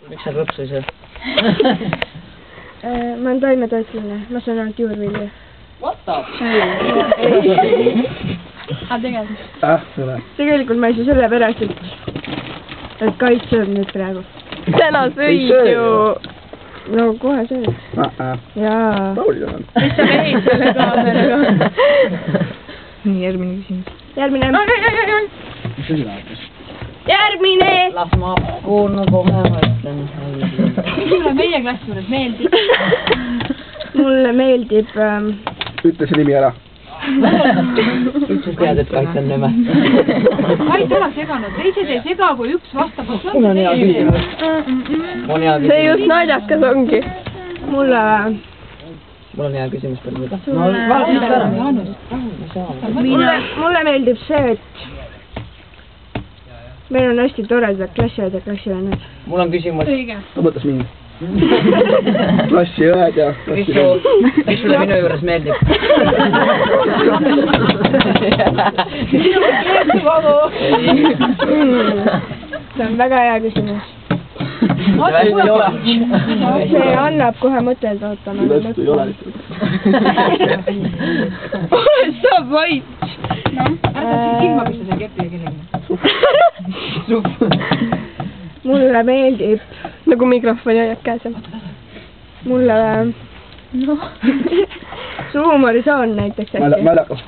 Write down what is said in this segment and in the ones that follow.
Miks sa rõpsu ei söö? Ma olen taimetoitlane, ma saan ainult juurvilju. What the? Tegelikult ma ei saa sellepärast, et Kait sööb nüüd praegu. Täna sõid ju. No kohe sööb. Jaa. Mis sa lehid selle kaameraga? Nii, järgmine küsimus. Järgmine. Mis asi läheb? Järgmine! Las ma kuulnu kohe mõtlen. Mulle meie klassi juures meeldib. Mulle meeldib... Ütle see nimi ära. Üldse tead, et Kait on nõme. Kait ära seganud. Teised ei sega, kui üks vastab. Mul on hea küsimus. See just naljakas ongi. Mulle... Mul on hea küsimus peale seda. Mulle meeldib see, et... Meil on hästi toredad klassiõed ja klassivennad. Mul on küsimus. Ta mõtles mind. Klassiõed ja klassivennad. Miks sulle minu juures meeldib? See on väga hea küsimus. See See annab kohe mõtelda, ootama. Lõppu ei ole lihtsalt. Sa vaid. Ärda siis silma pista see kepile kellegi. Mulle meeldib... Nagu mikrofoni hoiab käes. Mulle... Su huumorisoon näiteks hästi. Mäljakas.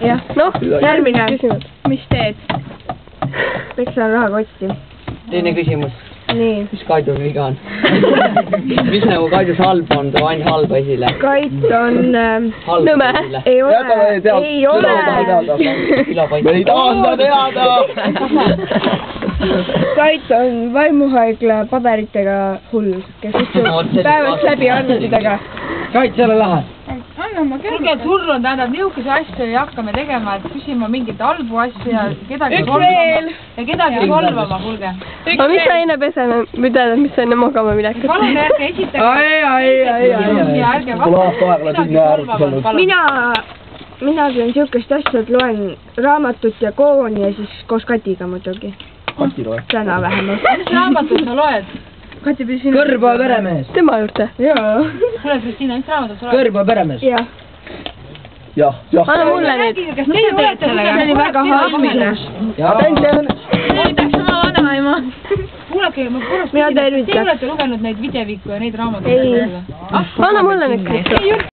Jah, noh, järgmine. Mis teed? Peksan rahakotti. Teine küsimus. Nii. Mis Kaidul viga on? Mis nagu Kaidus halb on, too ainult halba esile? Kait on... Nõme. Ei ole. Ei ole. Me ei taha seda teada! Kait on vaimuhaigla paberitega hull, kes istub päevast läbi arvutidega. Kait, selle lähe! Kuulge, surnud tähendab niisuguse asju ei hakka me tegema, et küsima mingit halbu asju ja kedagi solvama, kuulge. Aga mis sa enne peseme, või tähendab, mis sa enne magama minekad? Palun ärge esitage. Pole aasta aega oled linna äärmises olnud. Mina teen niisugust asja, et loen raamatut ja kooni ja siis koos Katiga muidugi. Kati loe. Täna vähemalt. Mis raamatut sa loed? Kati pidi sinu... Kõrba peremees! Tema juurde? Jaa. Kuule, Kristiina, mis raamatut sa loed? Kõrba peremees! Jah. Jah. Anna mulle nüüd. Kas teie olete sellega? See oli väga halb. Näitaks oma vanaema. Kuulake, ma korras küsin, kas teie olete lugenud neid videviku ja neid raamatuid? Ei. Anna mulle nüüd kõik.